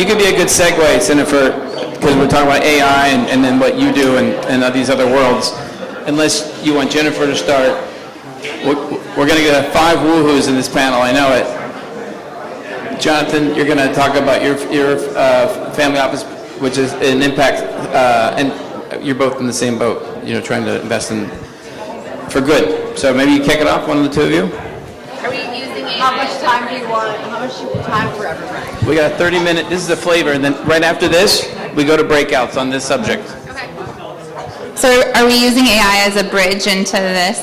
you could be a good segue, Jennifer, because we're talking about AI and then what you do and these other worlds. Unless you want Jennifer to start, we're going to get 5 woohoos in this panel. I know it. Jonathan, you're going to talk about your family office, which is an impact, and you're both in the same boat. Trying to invest in for good. So maybe you kick it off, one of the two of you. Are we using AI? How much time do you want? How much time for everybody? We got a 30-minute, this is the flavor, and then right after this, we go to breakouts on this subject. Okay. So are we using AI as a bridge into this?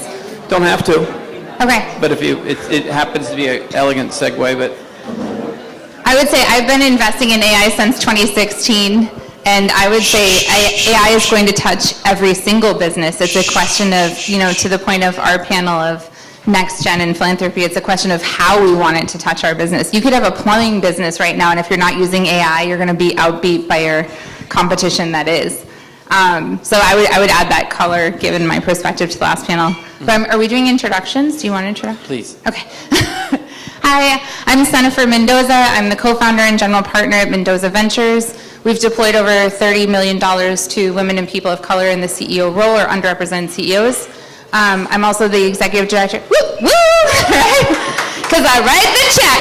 Don't have to, Okay. but if it happens to be an elegant segue, but I would say I've been investing in AI since 2016, and I would say AI is going to touch every single business. It's a question of, to the point of our panel of next gen and philanthropy, it's a question of how we want it to touch our business. You could have a plumbing business right now, and if you're not using AI, you're going to be outbeat by your competition that is. So I would add that color, given my perspective, to the last panel. But are we doing introductions? Do you want to introduce? please. Okay. Hi, I'm Jennifer Mendoza. I'm the co-founder and general partner at Mendoza Ventures. We've deployed over $30 million to women and people of color in the CEO role or underrepresented CEOs. I'm also the executive director, woo, because I write the check.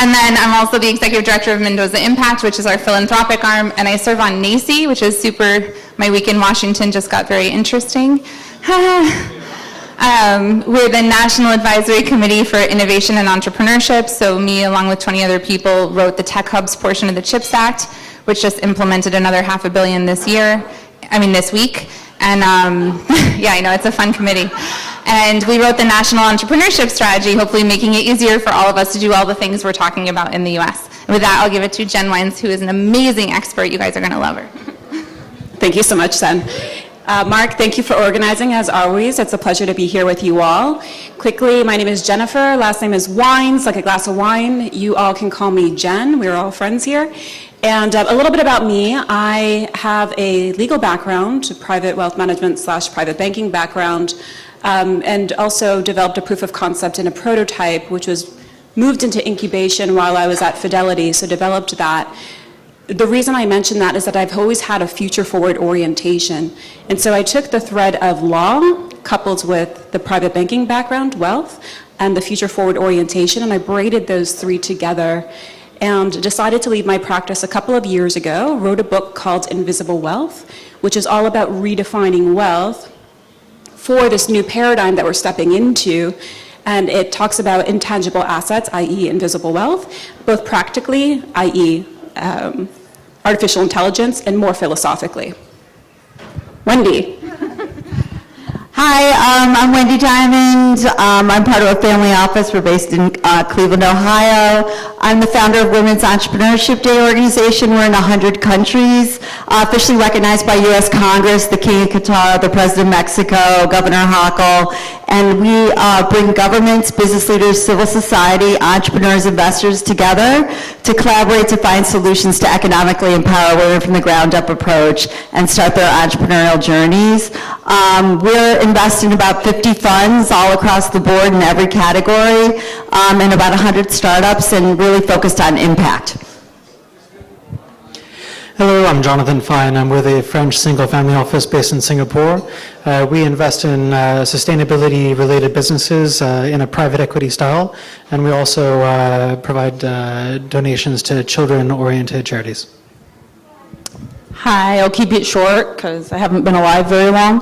And then I'm also the executive director of Mendoza Impact, which is our philanthropic arm, and I serve on NACI, which is super. My week in Washington just got very interesting. We're the National Advisory Committee for Innovation and Entrepreneurship, so me, along with 20 other people, wrote the Tech Hubs portion of the CHIPS Act, which just implemented another $500 million this week. And yeah, I know, it's a fun committee. And we wrote the National Entrepreneurship Strategy, hopefully making it easier for all of us to do all the things we're talking about in the US. And with that, I'll give it to Jen Wines, who is an amazing expert. You guys are gonna love her. Thank you so much, Jen. Mark, thank you for organizing, as always. It's a pleasure to be here with you all. Quickly, my name is Jennifer. Last name is Wines, like a glass of wine. You all can call me Jen. We're all friends here. And a little bit about me. I have a legal background, private wealth management / private banking background, and also developed a proof of concept and a prototype, which was moved into incubation while I was at Fidelity, so developed that. The reason I mention that is that I've always had a future-forward orientation. And so I took the thread of law, coupled with the private banking background, wealth, and the future-forward orientation, and I braided those 3 together and decided to leave my practice a couple of years ago, wrote a book called Invisible Wealth, which is all about redefining wealth for this new paradigm that we're stepping into. And it talks about intangible assets, i.e. invisible wealth, both practically, i.e. Artificial intelligence, and more philosophically. Wendy. Hi, I'm Wendy Diamond. I'm part of a family office. We're based in Cleveland, Ohio. I'm the founder of Women's Entrepreneurship Day organization. We're in 100 countries, officially recognized by U.S. Congress, the King of Qatar, the President of Mexico, Governor Hochul, and we bring governments, business leaders, civil society, entrepreneurs, investors together to collaborate to find solutions to economically empower women from the ground up approach and start their entrepreneurial journeys. We're investing in about 50 funds all across the board in every category, and about 100 startups, and really focused on impact. Hello, I'm Jonathan Fine. I'm with a French single-family office based in Singapore. We invest in sustainability-related businesses in a private equity style, and we also provide donations to children-oriented charities. Hi, I'll keep it short because I haven't been alive very long.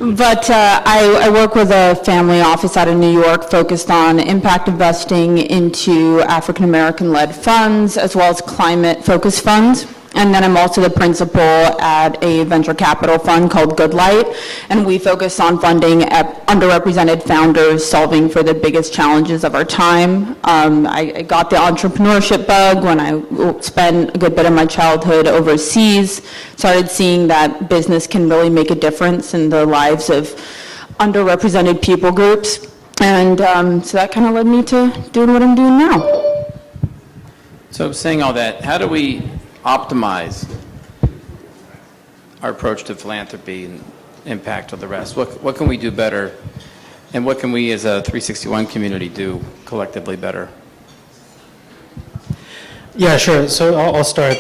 But I work with a family office out of New York focused on impact investing into African American-led funds as well as climate-focused funds. And then I'm also the principal at a venture capital fund called Good Light, and we focus on funding underrepresented founders solving for the biggest challenges of our time. I got the entrepreneurship bug when I spent a good bit of my childhood overseas, started seeing that business can really make a difference in the lives of underrepresented people groups, and so that kind of led me to doing what I'm doing now. So saying all that, how do we optimize our approach to philanthropy and impact of the rest? What can we do better And what can we as a 361 community do collectively better? Yeah, sure. So I'll start.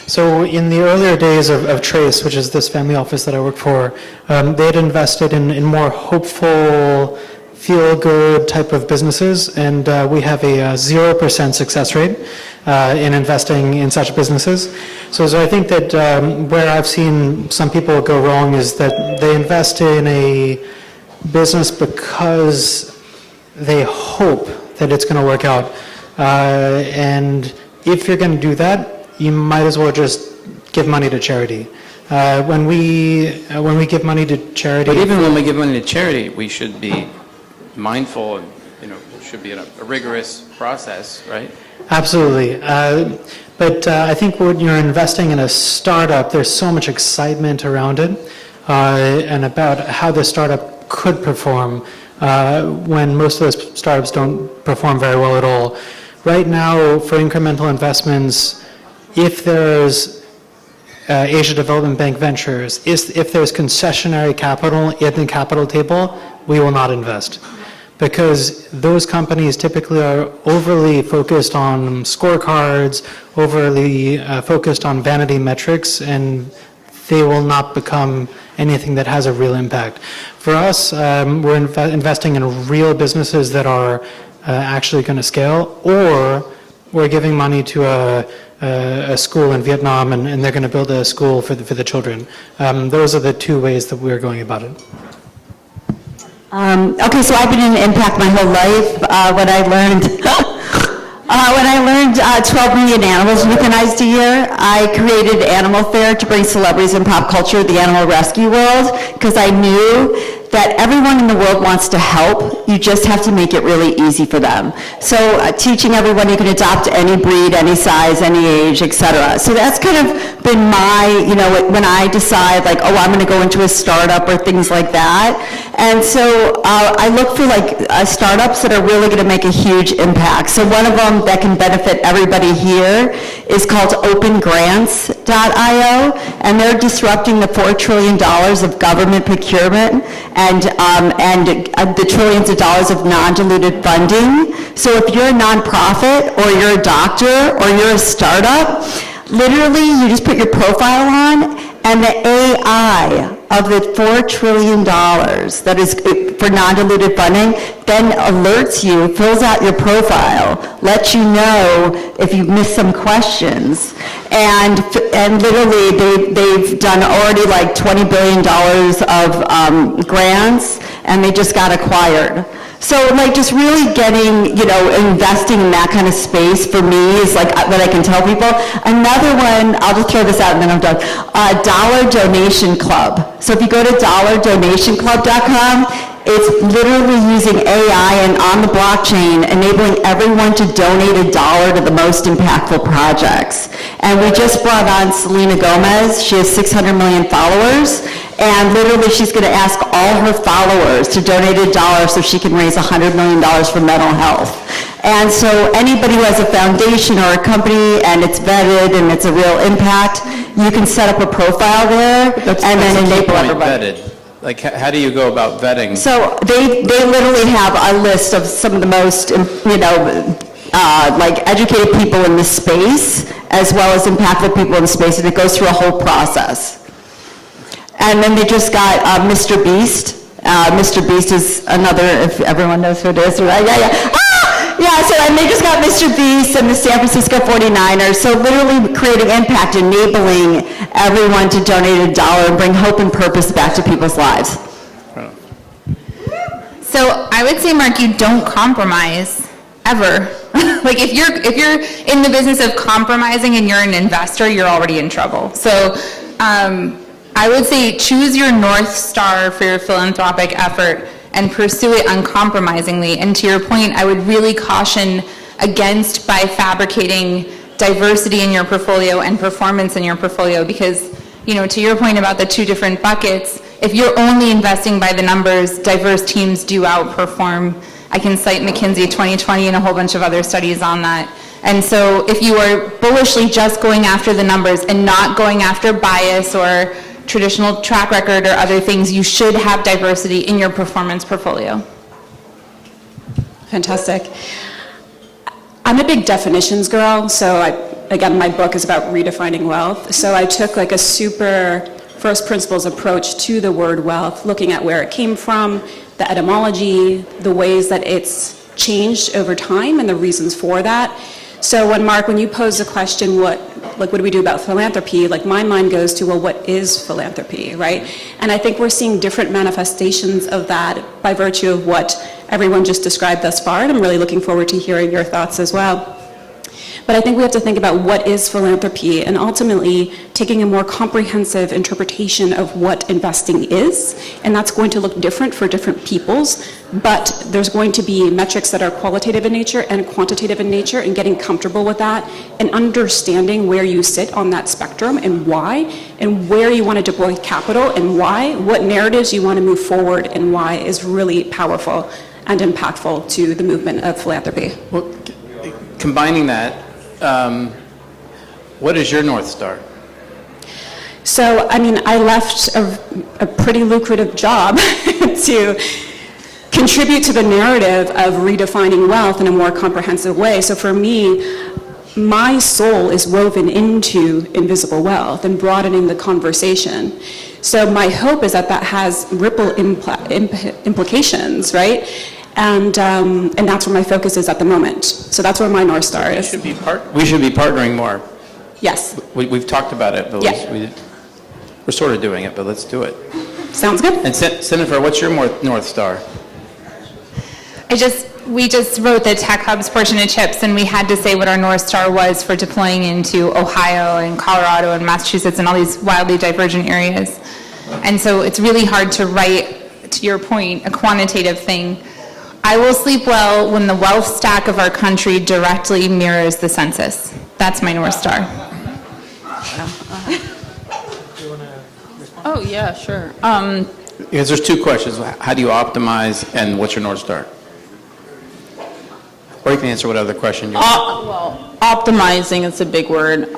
So in the earlier days of Trace, which is this family office that I work for, they had invested in more hopeful, feel-good type of businesses, and we have a 0% success rate in investing in such businesses. So I think that where I've seen some people go wrong is that they invest in a business because they hope that it's going to work out. And if you're going to do that, you might as well just give money to charity. When we give money to charity, But even when we give money to charity, we should be mindful and, should be a rigorous process, right? absolutely. But I think when you're investing in a startup, there's so much excitement around it and about how the startup could perform when most of those startups don't perform very well at all. Right now, for incremental investments, if there's Asia Development Bank Ventures, if there's concessionary capital in the capital table, we will not invest. Because those companies typically are overly focused on scorecards, overly focused on vanity metrics, and they will not become anything that has a real impact. For us, we're investing in real businesses that are actually going to scale, or we're giving money to a school in Vietnam, and they're going to build a school for the children. Those are the two ways that we're going about it. Okay, so I've been in impact my whole life. When I learned 12 million animals euthanized a year, I created Animal Fair to bring celebrities and pop culture to the animal rescue world, because I knew that everyone in the world wants to help. You just have to make it really easy for them. So teaching everyone you can adopt any breed, any size, any age, etc. So that's kind of been my, when I decide like, oh, I'm going to go into a startup or things like that. And so I look for startups that are really going to make a huge impact. So one of them that can benefit everybody here is called OpenGrants.io, and they're disrupting the $4 trillion of government procurement and the trillions of dollars of non-diluted funding. So if you're a nonprofit or you're a doctor or you're a startup, literally you just put your profile on, and the AI of the $4 trillion that is for non-diluted funding then alerts you, fills out your profile, lets you know if you've missed some questions. And literally they've done already like $20 billion of grants, and they just got acquired. So just really getting, investing in that kind of space for me is like what I can tell people. Another one, I'll just throw this out and then I'm done. Dollar Donation Club. So if you go to dollardonationclub.com, it's literally using AI and on the blockchain, enabling everyone to donate $1 to the most impactful projects. And we just brought on Selena Gomez. She has 600 million followers. And literally she's going to ask all her followers to donate $1 so she can raise $100 million for mental health. And so anybody who has a foundation or a company and it's vetted and it's a real impact, you can set up a profile there and then enable everybody. Vetted. Like, how do you go about vetting? So they literally have a list of some of the most, educated people in the space, as well as impactful people in the space, and it goes through a whole process. And then they just got Mr. Beast. Mr. Beast is another, if everyone knows who it is, right? Yeah, so and they just got Mr. Beast and the San Francisco 49ers, so literally creating impact, enabling everyone to donate $1 and bring hope and purpose back to people's lives. So I would say, Mark, you don't compromise ever. Like if you're in the business of compromising and you're an investor, you're already in trouble. So I would say choose your North Star for your philanthropic effort and pursue it uncompromisingly. And to your point, I would really caution against by fabricating diversity in your portfolio and performance in your portfolio, because, to your point about the two different buckets, if you're only investing by the numbers, diverse teams do outperform. I can cite McKinsey 2020 and a whole bunch of other studies on that. And so if you are bullishly just going after the numbers and not going after bias or traditional track record or other things, you should have diversity in your performance portfolio. Fantastic. I'm a big definitions girl, so again, my book is about redefining wealth. So I took like a super first principles approach to the word wealth, looking at where it came from, the etymology, the ways that it's changed over time and the reasons for that. So when you pose the question, what do we do about philanthropy? Like my mind goes to, well, what is philanthropy, right? And I think we're seeing different manifestations of that by virtue of what everyone just described thus far, and I'm really looking forward to hearing your thoughts as well. But I think we have to think about what is philanthropy and ultimately taking a more comprehensive interpretation of what investing is. And that's going to look different for different peoples, but there's going to be metrics that are qualitative in nature and quantitative in nature, and getting comfortable with that and understanding where you sit on that spectrum and why, and where you want to deploy capital and why, what narratives you want to move forward and why is really powerful and impactful to the movement of philanthropy. Well, combining that, what is your North Star? So, I left a pretty lucrative job to contribute to the narrative of redefining wealth in a more comprehensive way. So for me, my soul is woven into invisible wealth and broadening the conversation. So my hope is that has ripple implications, right? And that's where my focus is at the moment. So that's where my North Star is. We should be partnering more. Yes. We've talked about it, but Yeah. we're sort of doing it, but let's do it. Sounds good. And Jennifer, what's your North Star? We just wrote the Tech Hubs portion of CHIPS, and we had to say what our North Star was for deploying into Ohio and Colorado and Massachusetts and all these wildly divergent areas. And so it's really hard to write, to your point, a quantitative thing. I will sleep well when the wealth stack of our country directly mirrors the census. That's my North Star. Oh, yeah, sure. Because there's two questions. How do you optimize, and what's your North Star? Or you can answer what other question you want. Well, optimizing is a big word.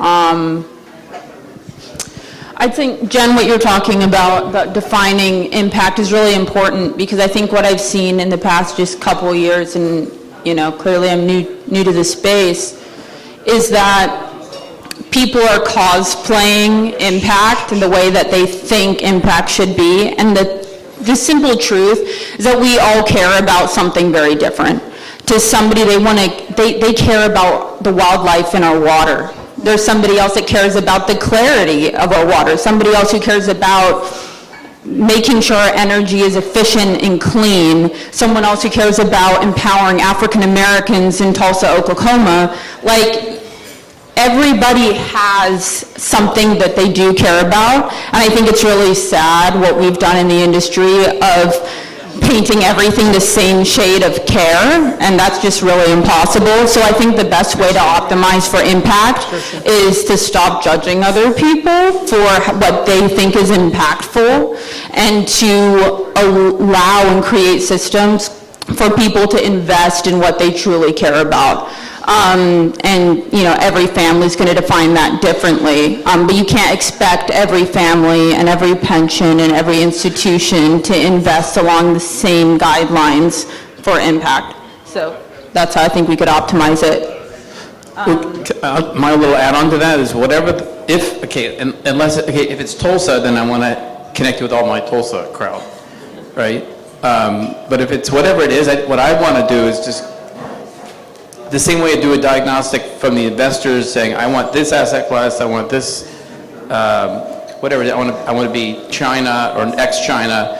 I think, Jen, what you're talking about defining impact is really important, because I think what I've seen in the past just couple of years, and clearly I'm new to the space, is that people are cosplaying impact in the way that they think impact should be, and the simple truth is that we all care about something very different. To somebody, they care about the wildlife in our water. There's somebody else that cares about the clarity of our water, somebody else who cares about making sure our energy is efficient and clean, someone else who cares about empowering African Americans in Tulsa, Oklahoma. Like, everybody has something that they do care about, and I think it's really sad what we've done in the industry of painting everything the same shade of care, and that's just really impossible. So I think the best way to optimize for impact is to stop judging other people for what they think is impactful, and to allow and create systems for people to invest in what they truly care about. Every family's going to define that differently, but you can't expect every family and every pension and every institution to invest along the same guidelines for impact. So that's how I think we could optimize it. My little add-on to that is if it's Tulsa, then I want to connect with all my Tulsa crowd, right? But if it's whatever it is, what I want to do is just the same way I do a diagnostic from the investors saying, I want this asset class, I want this, whatever, I want to be China or ex-China.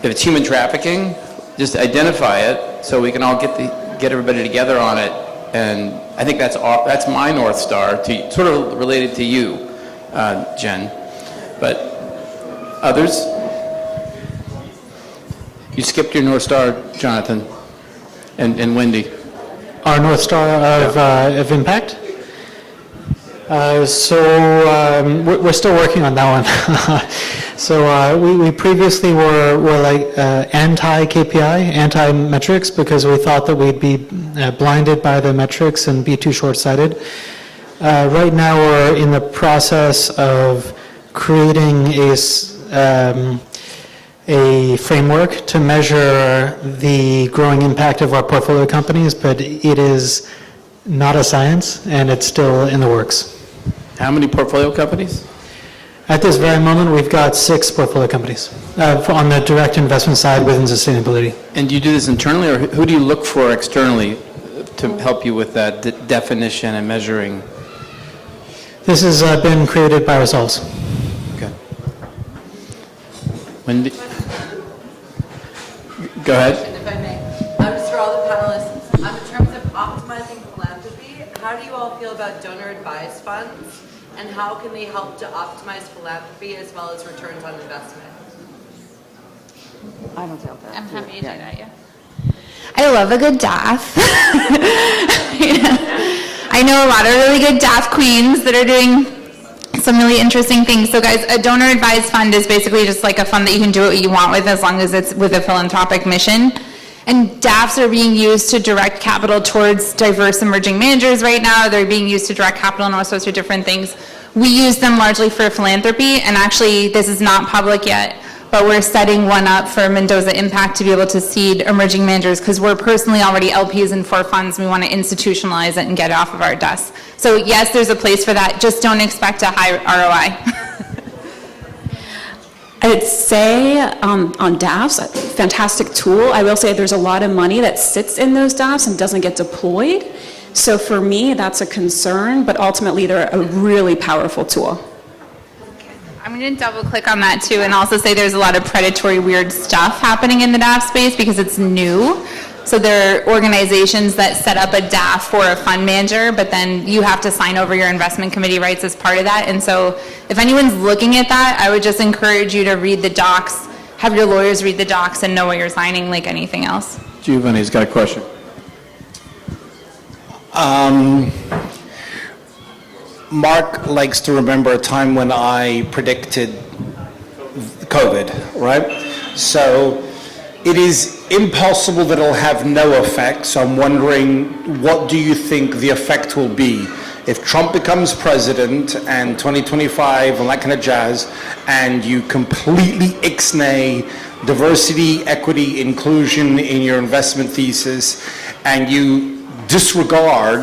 If it's human trafficking, just identify it so we can all get everybody together on it. And I think that's my North Star, sort of related to you, Jen. But others? You skipped your North Star, Jonathan, and Wendy. Our North Star of impact? We're still working on that one. So we previously were like anti-KPI, anti-metrics, because we thought that we'd be blinded by the metrics and be too short-sighted. Right now we're in the process of creating a framework to measure the growing impact of our portfolio companies, but it is not a science, and it's still in the works. How many portfolio companies? At this very moment, we've got 6 portfolio companies on the direct investment side within sustainability. And do you do this internally, or who do you look for externally to help you with that definition and measuring? This has been created by ourselves. Okay. Wendy? Go ahead. If I may, just for all the panelists, in terms of optimizing philanthropy, how do you all feel about donor advised funds? And how can they help to optimize philanthropy as well as returns on investment? I'm happy to do that, yeah. I love a good DAF. I know a lot of really good DAF queens that are doing some really interesting things. So guys, a donor advised fund is basically just like a fund that you can do what you want with as long as it's with a philanthropic mission. And DAFs are being used to direct capital towards diverse emerging managers right now. They're being used to direct capital and all sorts of different things. We use them largely for philanthropy, and actually this is not public yet, but we're setting one up for Mendoza Impact to be able to seed emerging managers because we're personally already LPs in 4 funds. We want to institutionalize it and get it off of our desks. So yes, there's a place for that. Just don't expect a high ROI. I'd say on DAFs, a fantastic tool. I will say there's a lot of money that sits in those DAFs and doesn't get deployed. So for me, that's a concern, but ultimately they're a really powerful tool. I'm going to double click on that too and also say there's a lot of predatory weird stuff happening in the DAF space because it's new. So there are organizations that set up a DAF for a fund manager, but then you have to sign over your investment committee rights as part of that. And so if anyone's looking at that, I would just encourage you to read the docs, have your lawyers read the docs and know what you're signing like anything else. Giovanni's got a question. Mark likes to remember a time when I predicted COVID, right? So it is impossible that it'll have no effect. So I'm wondering, what do you think the effect will be if Trump becomes president and 2025 and that kind of jazz, and you completely ixnay diversity, equity, inclusion in your investment thesis, and you disregard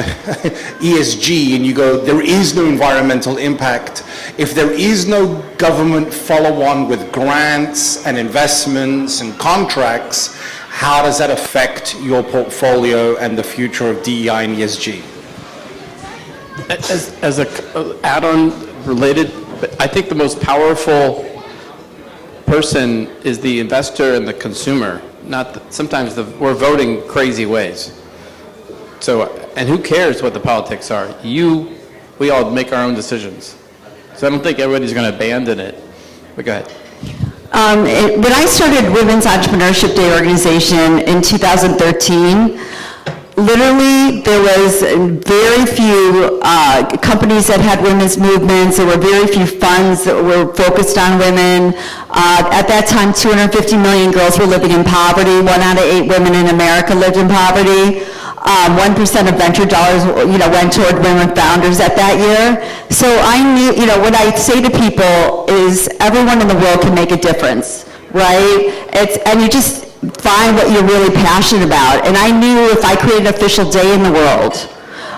ESG and you go, there is no environmental impact. If there is no government follow-on with grants and investments and contracts, how does that affect your portfolio and the future of DEI and ESG? As a add-on related, I think the most powerful person is the investor and the consumer. Sometimes we're voting crazy ways. So, and who cares what the politics are? We all make our own decisions. So I don't think everybody's going to abandon it. But go ahead. When I started Women's Entrepreneurship Day organization in 2013, literally there was very few companies that had women's movements. There were very few funds that were focused on women. At that time, 250 million girls were living in poverty. 1 out of 8 women in America lived in poverty. 1% of venture dollars, went toward women founders at that year. So I knew, what I say to people is everyone in the world can make a difference, right? And you just find what you're really passionate about. And I knew if I created an official day in the world,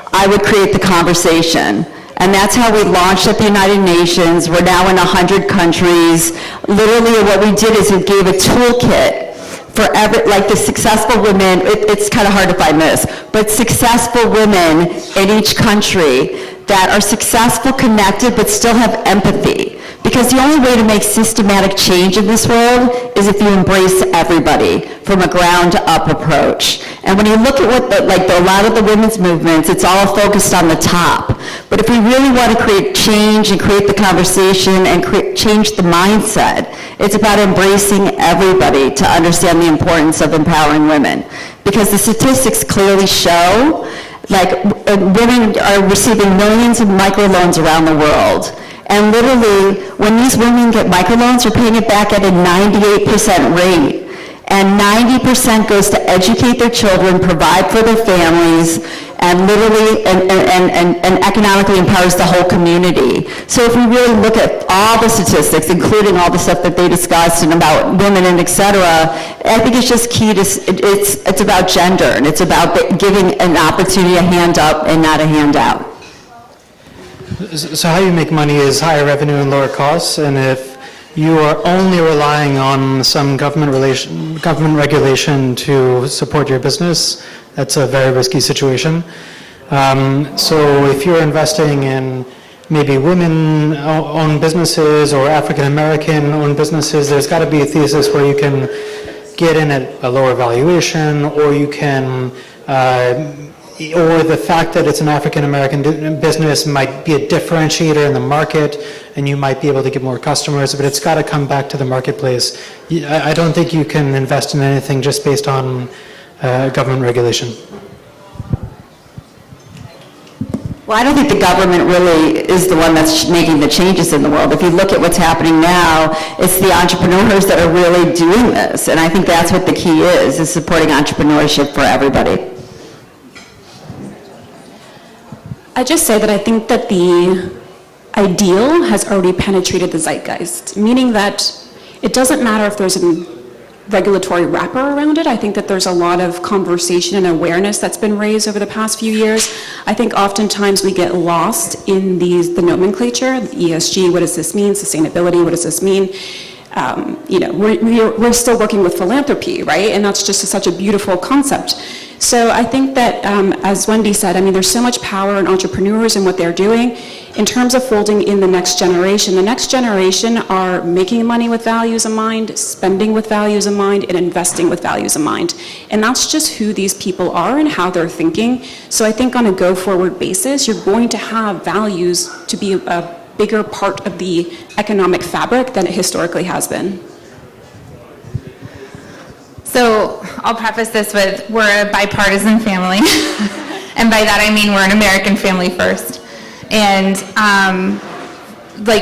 I would create the conversation. And that's how we launched at the United Nations. We're now in 100 countries. Literally what we did is we gave a toolkit for the successful women, it's kind of hard to find this, but successful women in each country that are successful, connected, but still have empathy. Because the only way to make systematic change in this world is if you embrace everybody from a ground-up approach. And when you look at what a lot of the women's movements, it's all focused on the top. But if we really want to create change and create the conversation and change the mindset, it's about embracing everybody to understand the importance of empowering women. Because the statistics clearly show, women are receiving millions of microloans around the world. And literally, when these women get microloans, they're paying it back at a 98% rate. And 90% goes to educate their children, provide for their families, and literally and economically empowers the whole community. So if we really look at all the statistics, including all the stuff that they discussed and about women and et cetera, I think it's just key to, it's about gender, and it's about giving an opportunity, a hand up and not a handout. So how you make money is higher revenue and lower costs, and if you are only relying on some government regulation to support your business, that's a very risky situation. So if you're investing in maybe women-owned businesses or African-American-owned businesses, there's got to be a thesis where you can get in at a lower valuation, or you can or the fact that it's an African-American business might be a differentiator in the market, and you might be able to get more customers, but it's got to come back to the marketplace. I don't think you can invest in anything just based on government regulation. Well, I don't think the government really is the one that's making the changes in the world. If you look at what's happening now, it's the entrepreneurs that are really doing this, and I think that's what the key is supporting entrepreneurship for everybody. I just say that I think that the ideal has already penetrated the zeitgeist, meaning that it doesn't matter if there's a regulatory wrapper around it. I think that there's a lot of conversation and awareness that's been raised over the past few years. I think oftentimes we get lost in the nomenclature, the ESG, what does this mean? Sustainability, what does this mean? We're still working with philanthropy, right? And that's just such a beautiful concept. So I think that, as Wendy said, I mean, there's so much power in entrepreneurs and what they're doing. In terms of folding in the next generation are making money with values in mind, spending with values in mind, and investing with values in mind. And that's just who these people are and how they're thinking. So I think on a go-forward basis, you're going to have values to be a bigger part of the economic fabric than it historically has been. So I'll preface this with, we're a bipartisan family. And by that I mean we're an American family first. And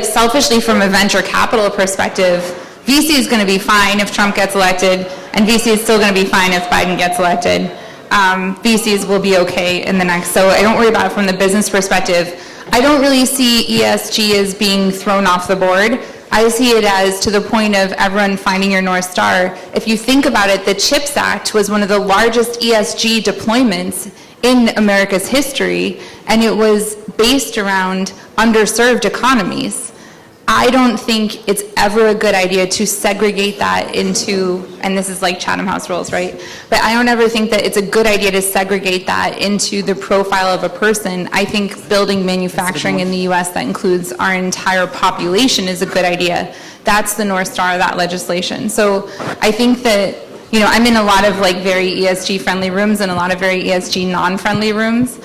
selfishly from a venture capital perspective, VC is going to be fine if Trump gets elected, and VC is still going to be fine if Biden gets elected. VCs will be okay in the next, so I don't worry about it from the business perspective. I don't really see ESG as being thrown off the board. I see it as to the point of everyone finding your North Star. If you think about it, the CHIPS Act was one of the largest ESG deployments in America's history, and it was based around underserved economies. I don't think it's ever a good idea to segregate that into, and this is like Chatham House rules, right? But I don't ever think that it's a good idea to segregate that into the profile of a person. I think building manufacturing in the US that includes our entire population is a good idea. That's the North Star of that legislation. So I think that, I'm in a lot of very ESG friendly rooms and a lot of very ESG non-friendly rooms.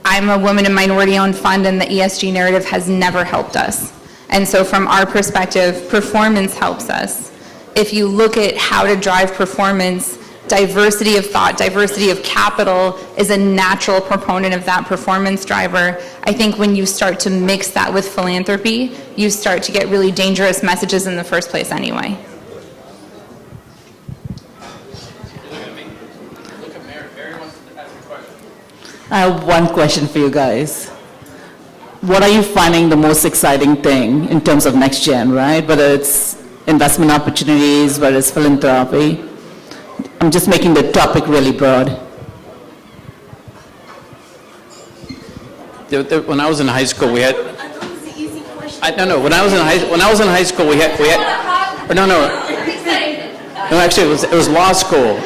I'm a woman in minority-owned fund, and the ESG narrative has never helped us. And so from our perspective, performance helps us. If you look at how to drive performance, diversity of thought, diversity of capital is a natural proponent of that performance driver. I think when you start to mix that with philanthropy, you start to get really dangerous messages in the first place anyway. I have one question for you guys. What are you finding the most exciting thing in terms of next gen, right? Whether it's investment opportunities, whether it's philanthropy. I'm just making the topic really broad. When I was in high school, we had. When I was in high school, we had. No, actually, it was law school.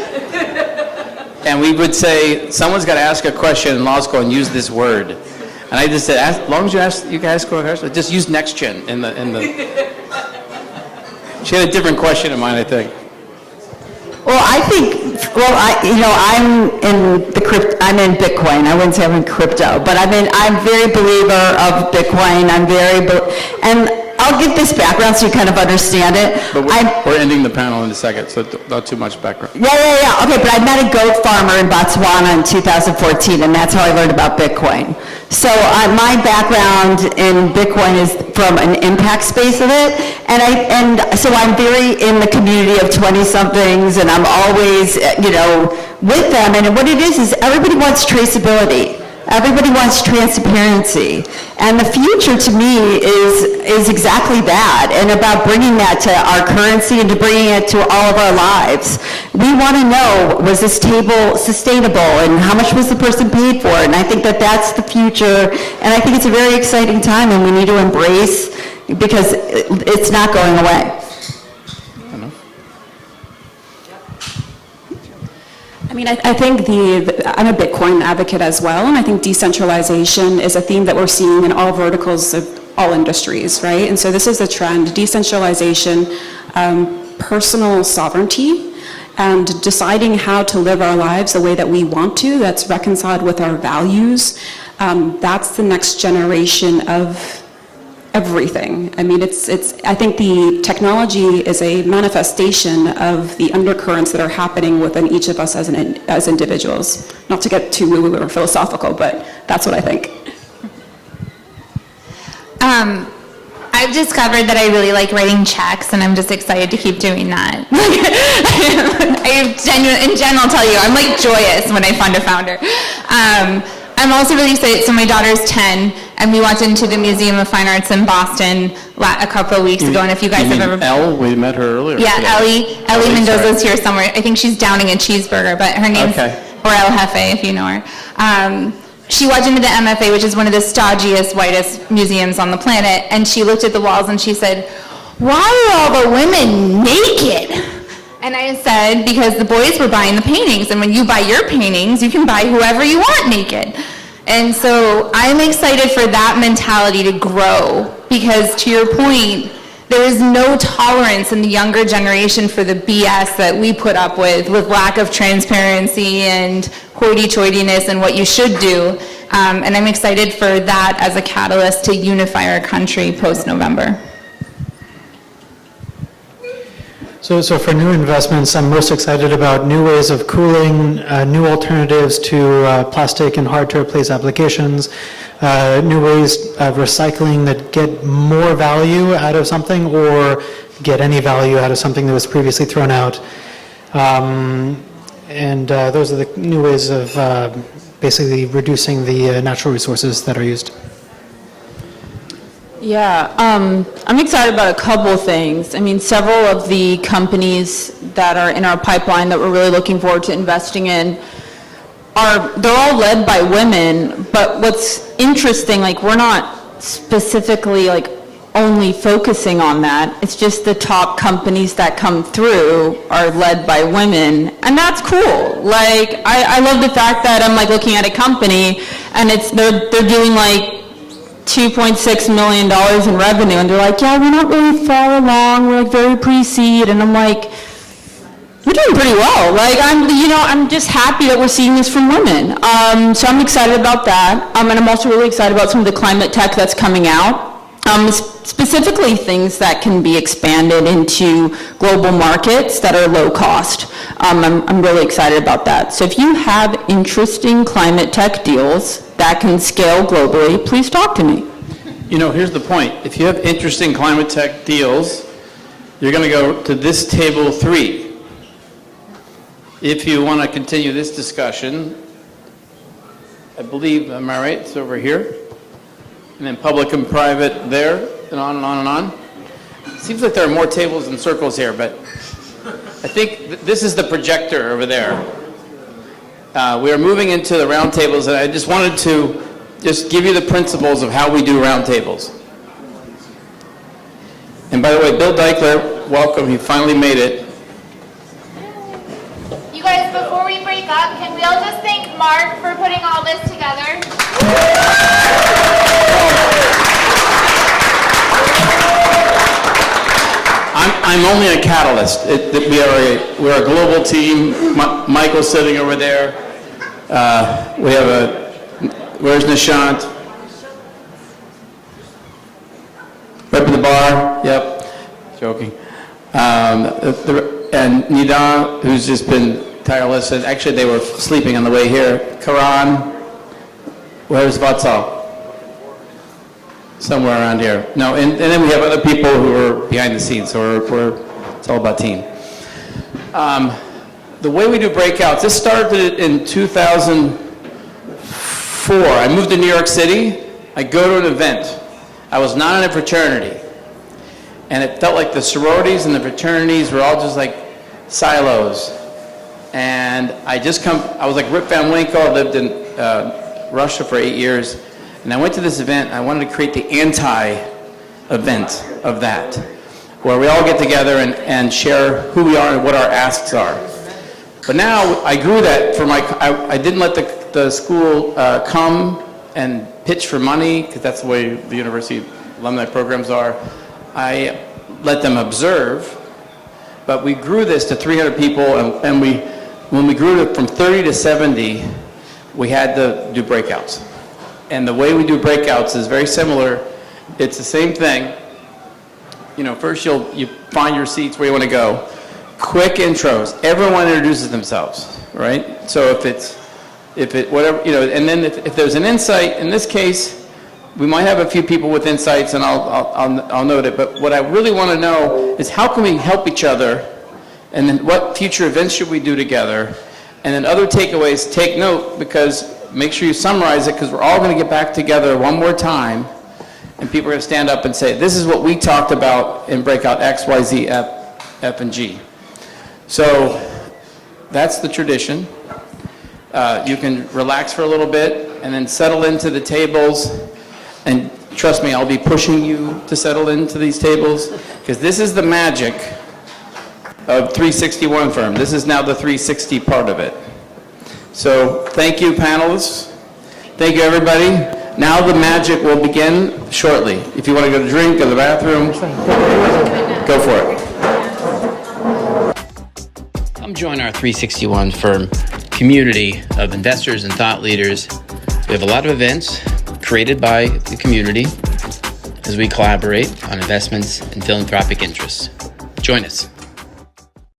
And we would say, someone's got to ask a question in law school and use this word. And I just said, as long as you guys ask a question, just use next gen in the. She had a different question in mind, I think. Well, I'm in Bitcoin. I wouldn't say I'm in crypto, but I'm very believer of Bitcoin. And I'll give this background so you kind of understand it. But we're ending the panel in a second, so not too much background. Yeah. Okay, but I met a goat farmer in Botswana in 2014, and that's how I learned about Bitcoin. So my background in Bitcoin is from an impact space of it, and so I'm very in the community of 20-somethings, and I'm always, with them, and what it is everybody wants traceability. Everybody wants transparency. And the future to me is exactly that, and about bringing that to our currency and to bringing it to all of our lives. We want to know, was this table sustainable, and how much was the person paid for? And I think that that's the future, and I think it's a very exciting time, and we need to embrace, because it's not going away. I mean, I think I'm a Bitcoin advocate as well, and I think decentralization is a theme that we're seeing in all verticals of all industries, right? And so this is a trend, decentralization, personal sovereignty, and deciding how to live our lives the way that we want to, that's reconciled with our values. That's the next generation of everything. I mean, I think the technology is a manifestation of the undercurrents that are happening within each of us as individuals. Not to get too woo-woo or philosophical, but that's what I think. I've discovered that I really like writing checks, and I'm just excited to keep doing that. In general, I'll tell you, I'm like joyous when I fund a founder. I'm also really excited. So my daughter's 10, and we went into the Museum of Fine Arts in Boston a couple of weeks ago. And if you guys have ever, Elle, we met her earlier. yeah, today. Ellie Mendoza's here somewhere. I think she's downing a cheeseburger, but her name's or El Jefe, if you know her. She walked into the MFA, which is one of the stodgiest, whitest museums on the planet, and she looked at the walls and she said, "Why are all the women naked?" And I said, because the boys were buying the paintings, and when you buy your paintings, you can buy whoever you want naked. And so I'm excited for that mentality to grow, because to your point, there is no tolerance in the younger generation for the BS that we put up with lack of transparency and hoity-toityness and what you should do. And I'm excited for that as a catalyst to unify our country post-November. So for new investments, I'm most excited about new ways of cooling, new alternatives to plastic and hard-to-replace applications, new ways of recycling that get more value out of something or get any value out of something that was previously thrown out. And those are the new ways of basically reducing the natural resources that are used. Yeah, I'm excited about a couple of things. I mean, several of the companies that are in our pipeline that we're really looking forward to investing in they're all led by women, but what's interesting, like, we're not specifically like only focusing on that. It's just the top companies that come through are led by women, and that's cool. Like, I love the fact that I'm like looking at a company and they're doing like $2.6 million in revenue, and they're like, yeah, we're not really far along, we're like very pre-seed, and I'm like, you're doing pretty well. Like, I'm just happy that we're seeing this from women. So I'm excited about that. And I'm also really excited about some of the climate tech that's coming out. Specifically things that can be expanded into global markets that are low cost. I'm really excited about that. So if you have interesting climate tech deals that can scale globally, please talk to me. You know, here's the point. If you have interesting climate tech deals, you're going to go to this table 3. If you want to continue this discussion, I believe, am I right? It's over here. And then public and private there, and on and on and on. It seems like there are more tables and circles here, but I think this is the projector over there. We are moving into the round tables, and I just wanted to just give you the principles of how we do round tables. And by the way, Bill Deichler, welcome. He finally made it. You guys, before we break up, can we all just thank Mark for putting all this together? I'm only a catalyst. We're a global team. Michael's sitting over there. We have where's Nishant? Right by the bar. Yep. Joking. And Nida, who's just been tireless. And actually, they were sleeping on the way here. Karan. Where's Vatsal? Somewhere around here. No, and then we have other people who are behind the scenes, so it's all about team. the way we do breakouts, this started in 2004. I moved to New York City. I go to an event. I was not in a fraternity. And it felt like the sororities and the fraternities were all just like silos. And I was like Rip Van Winkle. I lived in Russia for 8 years. And I went to this event. I wanted to create the anti-event of that, where we all get together and share who we are and what our asks are. But now I grew that for I didn't let the school come and pitch for money, because that's the way the university alumni programs are. I let them observe, but we grew this to 300 people, and when we grew it from 30 to 70, we had to do breakouts. And the way we do breakouts is very similar. It's the same thing. You know, first you find your seats where you want to go. Quick intros. Everyone introduces themselves, right? So whatever, you know, and then if there's an insight, in this case, we might have a few people with insights, and I'll note it. But what I really want to know is how can we help each other, and then what future events should we do together, and then other takeaways. Take note, because make sure you summarize it, because we're all going to get back together one more time, and people are going to stand up and say, this is what we talked about in breakout X, Y, Z, F, and G. So that's the tradition. You can relax for a little bit and then settle into the tables. And trust me, I'll be pushing you to settle into these tables, because this is the magic of 361 Firm. This is now the 360 part of it. So thank you, panelists. Thank you, everybody. Now the magic will begin shortly. If you want to go to drink, go to the bathroom, go for it. Come join our 361 Firm community of investors and thought leaders. We have a lot of events created by the community as we collaborate on investments and philanthropic interests. Join us.